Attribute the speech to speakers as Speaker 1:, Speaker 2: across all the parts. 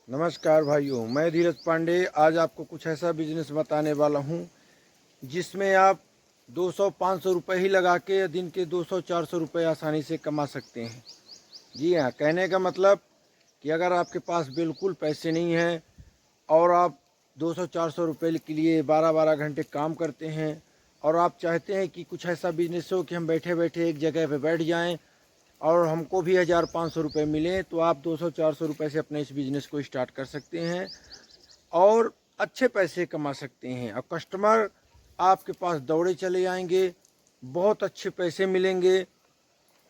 Speaker 1: नमस्कार भाइयों, मैं धीरज पांडे आज आपको कुछ ऐसा बिजनेस बताने वाला हूं जिसमें आप 200-500 रुपये ही लगा के दिन के 200-400 रुपये आसानी से कमा सकते हैं। जी हाँ, कहने का मतलब कि अगर आपके पास बिल्कुल पैसे नहीं हैं और आप 200-400 रुपये के लिए 12-12 घंटे काम करते हैं और आप चाहते हैं कि कुछ ऐसा बिजनेस हो कि हम बैठे बैठे एक जगह पर बैठ जाएं और हमको भी 1000-500 रुपये मिलें, तो आप 200-400 रुपये से अपने इस बिज़नेस को स्टार्ट कर सकते हैं और अच्छे पैसे कमा सकते हैं और कस्टमर आपके पास दौड़े चले आएंगे, बहुत अच्छे पैसे मिलेंगे।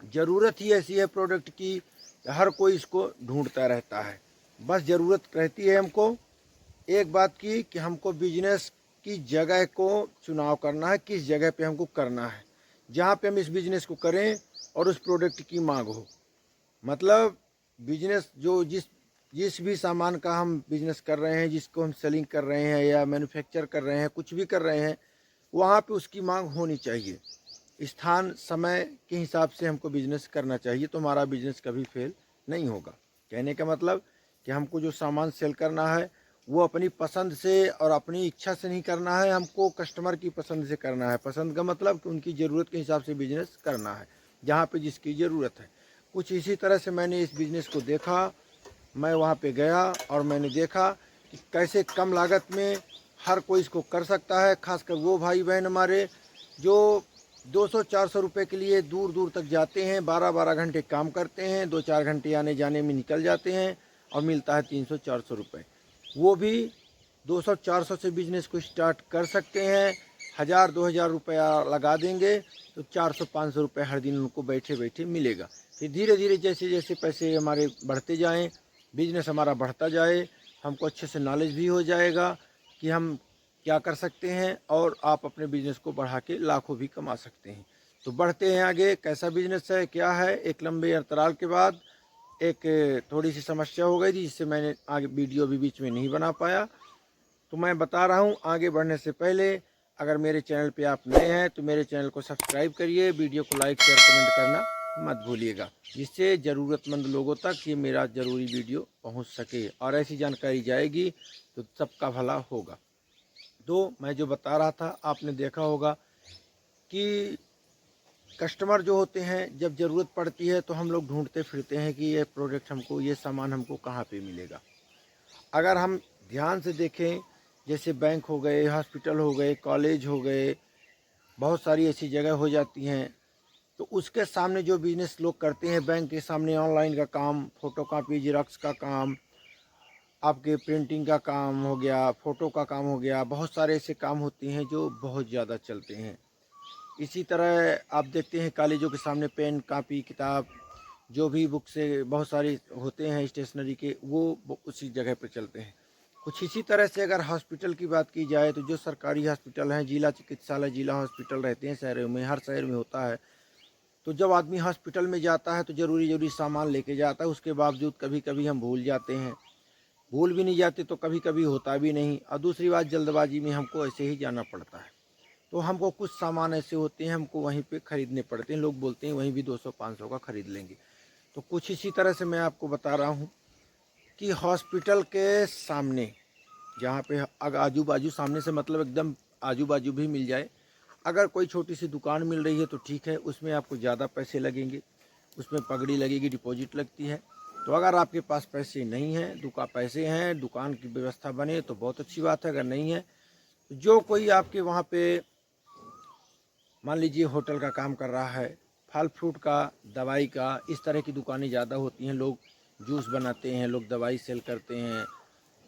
Speaker 1: ज़रूरत ही ऐसी है प्रोडक्ट की, हर कोई इसको ढूंढता रहता है। बस ज़रूरत रहती है हमको एक बात की कि हमको बिजनेस की जगह को चुनाव करना है, किस जगह पे हमको करना है, जहाँ पे हम इस बिज़नेस को करें और उस प्रोडक्ट की मांग हो। मतलब बिजनेस जो जिस जिस भी सामान का हम बिजनेस कर रहे हैं, जिसको हम सेलिंग कर रहे हैं या मैन्युफैक्चर कर रहे हैं, कुछ भी कर रहे हैं, वहाँ पे उसकी मांग होनी चाहिए। स्थान समय के हिसाब से हमको बिजनेस करना चाहिए, तो हमारा बिजनेस कभी फेल नहीं होगा। कहने का मतलब कि हमको जो सामान सेल करना है वो अपनी पसंद से और अपनी इच्छा से नहीं करना है, हमको कस्टमर की पसंद से करना है। पसंद का मतलब कि उनकी ज़रूरत के हिसाब से बिजनेस करना है, जहाँ पे जिसकी ज़रूरत है। कुछ इसी तरह से मैंने इस बिज़नेस को देखा। मैं वहाँ पे गया और मैंने देखा कि कैसे कम लागत में हर कोई इसको कर सकता है, खासकर वो भाई बहन हमारे जो 200-400 रुपये के लिए दूर दूर तक जाते हैं, 12-12 घंटे काम करते हैं, 2-4 घंटे आने जाने में निकल जाते हैं और मिलता है 300-400 रुपये। वो भी 200-400 से बिजनेस को स्टार्ट कर सकते हैं। 1000-2000 रुपया लगा देंगे तो 400-500 रुपये हर दिन उनको बैठे बैठे मिलेगा। फिर धीरे धीरे जैसे जैसे पैसे हमारे बढ़ते जाएं, बिजनेस हमारा बढ़ता जाए, हमको अच्छे से नॉलेज भी हो जाएगा कि हम क्या कर सकते हैं और आप अपने बिजनेस को बढ़ा के लाखों भी कमा सकते हैं। तो बढ़ते हैं आगे। कैसा बिजनेस है, क्या है। एक लंबे अंतराल के बाद एक थोड़ी सी समस्या हो गई थी, जिससे मैंने आगे वीडियो भी बीच में नहीं बना पाया। तो मैं बता रहा हूँ, आगे बढ़ने से पहले अगर मेरे चैनल पे आप नए हैं तो मेरे चैनल को सब्सक्राइब करिए, वीडियो को लाइक शेयर कमेंट करना मत भूलिएगा, जिससे ज़रूरतमंद लोगों तक ये मेरा ज़रूरी वीडियो पहुंच सके और ऐसी जानकारी जाएगी तो सबका भला होगा। तो मैं जो बता रहा था, आपने देखा होगा कि कस्टमर जो होते हैं, जब ज़रूरत पड़ती है तो हम लोग ढूंढते फिरते हैं कि ये प्रोडक्ट हमको, ये सामान हमको कहाँ पे मिलेगा। अगर हम ध्यान से देखें, जैसे बैंक हो गए, हॉस्पिटल हो गए, कॉलेज हो गए, बहुत सारी ऐसी जगह हो जाती हैं, तो उसके सामने जो बिज़नेस लोग करते हैं, बैंक के सामने ऑनलाइन का काम, फ़ोटोकॉपी ज़ेरॉक्स का काम, आपके प्रिंटिंग का काम हो गया, फ़ोटो का काम हो गया, बहुत सारे ऐसे काम होते हैं जो बहुत ज़्यादा चलते हैं। इसी तरह आप देखते हैं कॉलेजों के सामने पेन, कापी, किताब, जो भी बुक से बहुत सारे होते हैं स्टेशनरी के, वो उसी जगह पर चलते हैं। कुछ इसी तरह से अगर हॉस्पिटल की बात की जाए तो जो सरकारी हॉस्पिटल हैं, जिला चिकित्सालय, जिला हॉस्पिटल रहते हैं शहरों में, हर शहर में होता है। तो जब आदमी हॉस्पिटल में जाता है तो ज़रूरी सामान लेके जाता है, उसके बावजूद कभी कभी हम भूल जाते हैं। भूल भी नहीं जाते तो कभी कभी होता भी नहीं, और दूसरी बात, जल्दबाजी में हमको ऐसे ही जाना पड़ता है। तो हमको कुछ सामान ऐसे होते हैं हमको वहीं पे ख़रीदने पड़ते हैं। लोग बोलते हैं वहीं भी 200-500 का ख़रीद लेंगे। तो कुछ इसी तरह से मैं आपको बता रहा हूँ कि हॉस्पिटल के सामने, जहाँ पे अगर आजू बाजू, सामने से मतलब एकदम आजू बाजू भी मिल जाए, अगर कोई छोटी सी दुकान मिल रही है तो ठीक है, उसमें आपको ज़्यादा पैसे लगेंगे, उसमें पगड़ी लगेगी, डिपॉजिट लगती है। तो अगर आपके पास पैसे नहीं हैं, पैसे हैं, दुकान की व्यवस्था बने तो बहुत अच्छी बात है। अगर नहीं है तो जो कोई आपके वहाँ पे, मान लीजिए होटल का काम कर रहा है, फल फ्रूट का, दवाई का, इस तरह की दुकानें ज़्यादा होती हैं। लोग जूस बनाते हैं, लोग दवाई सेल करते हैं,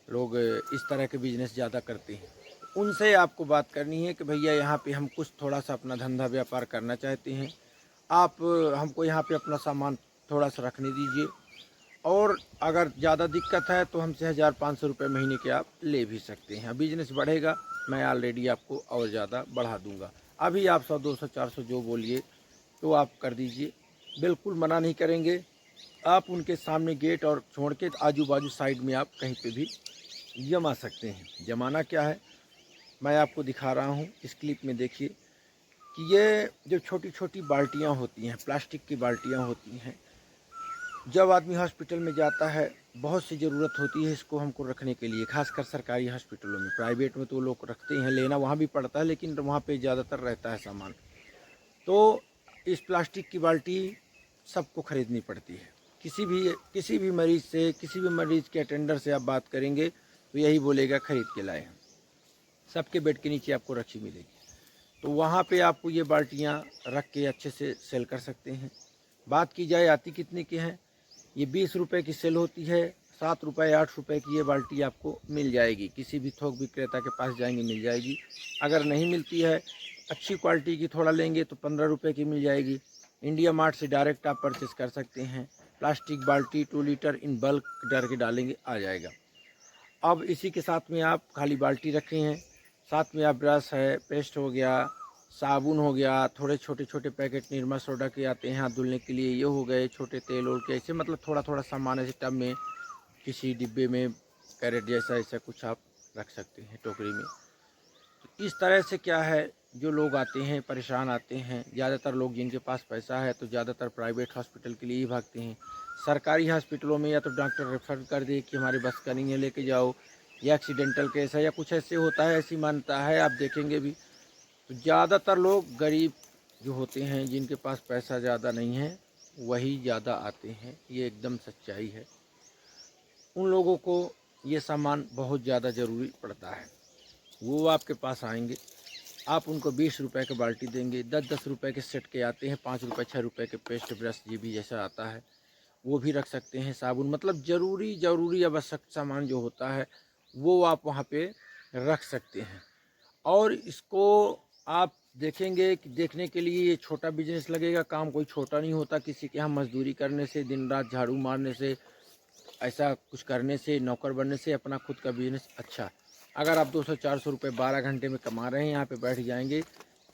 Speaker 1: लोग इस तरह के बिजनेस ज़्यादा करते हैं। उनसे आपको बात करनी है कि भैया यहाँ पे हम कुछ थोड़ा सा अपना धंधा व्यापार करना चाहते हैं, आप हमको यहाँ पे अपना सामान थोड़ा सा रखने दीजिए, और अगर ज़्यादा दिक्कत है तो हमसे 1500 रुपये महीने के आप ले भी सकते हैं। बिजनेस बढ़ेगा, मैं ऑलरेडी आपको और ज़्यादा बढ़ा दूंगा। अभी आप 100, 200, 400 जो बोलिए तो आप कर दीजिए, बिल्कुल मना नहीं करेंगे। आप उनके सामने गेट और छोड़ के आजू बाजू साइड में आप कहीं पे भी जमा सकते हैं। जमाना क्या है, मैं आपको दिखा रहा हूँ इस क्लिप में। देखिए कि ये जो छोटी छोटी बाल्टियाँ होती हैं, प्लास्टिक की बाल्टियाँ होती हैं, जब आदमी हॉस्पिटल में जाता है बहुत सी ज़रूरत होती है इसको हमको रखने के लिए, खासकर सरकारी हॉस्पिटलों में। प्राइवेट में तो लोग रखते हैं, लेना वहाँ भी पड़ता है, लेकिन वहाँ पे ज़्यादातर रहता है सामान। तो इस प्लास्टिक की बाल्टी सबको ख़रीदनी पड़ती है। किसी भी मरीज़ से, किसी भी मरीज़ के अटेंडर से आप बात करेंगे तो यही बोलेगा ख़रीद के लाए हैं। सबके बेड के नीचे आपको रखी मिलेगी। तो वहाँ पे आपको ये बाल्टियाँ रख के अच्छे से सेल कर सकते हैं। बात की जाए आती कितने की हैं, ये 20 रुपये की सेल होती है। 7 रुपये 8 रुपये की ये बाल्टी आपको मिल जाएगी, किसी भी थोक विक्रेता के पास जाएंगे मिल जाएगी। अगर नहीं मिलती है, अच्छी क्वालिटी की थोड़ा लेंगे तो 15 रुपये की मिल जाएगी। इंडिया मार्ट से डायरेक्ट आप परचेस कर सकते हैं। प्लास्टिक बाल्टी 2 लीटर इन बल्क डर के डालेंगे आ जाएगा। अब इसी के साथ में आप खाली बाल्टी रखे हैं, साथ में आप ब्रश है, पेस्ट हो गया, साबुन हो गया, थोड़े छोटे छोटे पैकेट निरमा सोडा के आते हैं हाथ धुलने के लिए, ये हो गए, छोटे तेल ओल के, ऐसे मतलब थोड़ा थोड़ा सामान ऐसे टब में, किसी डिब्बे में, कैरेट जैसा ऐसा कुछ आप रख सकते हैं टोकरी में। तो इस तरह से क्या है, जो लोग आते हैं परेशान आते हैं, ज़्यादातर लोग जिनके पास पैसा है तो ज़्यादातर प्राइवेट हॉस्पिटल के लिए ही भागते हैं। सरकारी हॉस्पिटलों में या तो डॉक्टर रेफ़र कर दे कि हमारे बस का नहीं है लेके जाओ, या एक्सीडेंटल केस है या कुछ ऐसे होता है, ऐसी मान्यता है, आप देखेंगे भी। तो ज़्यादातर लोग गरीब जो होते हैं, जिनके पास पैसा ज़्यादा नहीं है, वही ज़्यादा आते हैं, ये एकदम सच्चाई है। उन लोगों को ये सामान बहुत ज़्यादा ज़रूरी पड़ता है, वो आपके पास आएंगे, आप उनको 20 रुपए की बाल्टी देंगे, 10-10 रुपए के सेट के आते हैं, 5 रुपए 6 रुपए के पेस्ट ब्रश ये भी जैसा आता है, वो भी रख सकते हैं। साबुन, मतलब ज़रूरी आवश्यक सामान जो होता है वो आप वहाँ पे रख सकते हैं। और इसको आप देखेंगे कि देखने के लिए ये छोटा बिजनेस लगेगा, काम कोई छोटा नहीं होता। किसी के यहाँ मजदूरी करने से, दिन रात झाड़ू मारने से, ऐसा कुछ करने से, नौकर बनने से अपना खुद का बिजनेस अच्छा। अगर आप 200-400 रुपये 12 घंटे में कमा रहे हैं, यहाँ पे बैठ जाएंगे,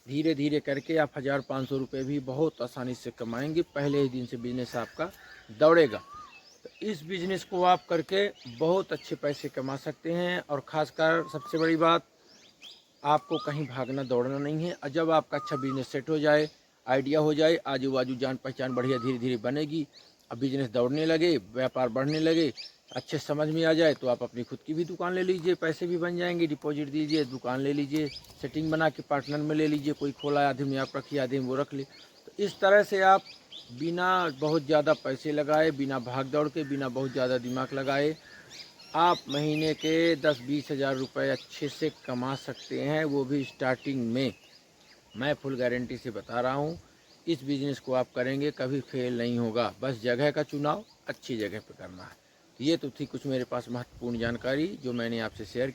Speaker 1: धीरे धीरे करके आप 1000-500 रुपये भी बहुत आसानी से कमाएंगे। पहले ही दिन से बिजनेस आपका दौड़ेगा। तो इस बिजनेस को आप करके बहुत अच्छे पैसे कमा सकते हैं। और ख़ासकर सबसे बड़ी बात, आपको कहीं भागना दौड़ना नहीं है। और जब आपका अच्छा बिजनेस सेट हो जाए, आइडिया हो जाए, आजू बाजू जान पहचान बढ़िया धीरे धीरे बनेगी, अब बिजनेस दौड़ने लगे, व्यापार बढ़ने लगे, अच्छे समझ में आ जाए, तो आप अपनी खुद की भी दुकान ले लीजिए, पैसे भी बन जाएंगे, डिपॉजिट दीजिए, दुकान ले लीजिए, सेटिंग बना के पार्टनर में ले लीजिए, कोई खोला आदमी आप रखिए, आदमी वो रख ले। तो इस तरह से आप बिना बहुत ज़्यादा पैसे लगाए, बिना भाग दौड़ के, बिना बहुत ज़्यादा दिमाग लगाए, आप महीने के 10-20 हज़ार रुपये अच्छे से कमा सकते हैं, वो भी स्टार्टिंग में। मैं फुल गारंटी से बता रहा हूँ, इस बिज़नेस को आप करेंगे कभी फेल नहीं होगा। बस जगह का चुनाव अच्छी जगह पे करना है। तो ये तो थी कुछ मेरे पास महत्वपूर्ण जानकारी जो मैंने आपसे शेयर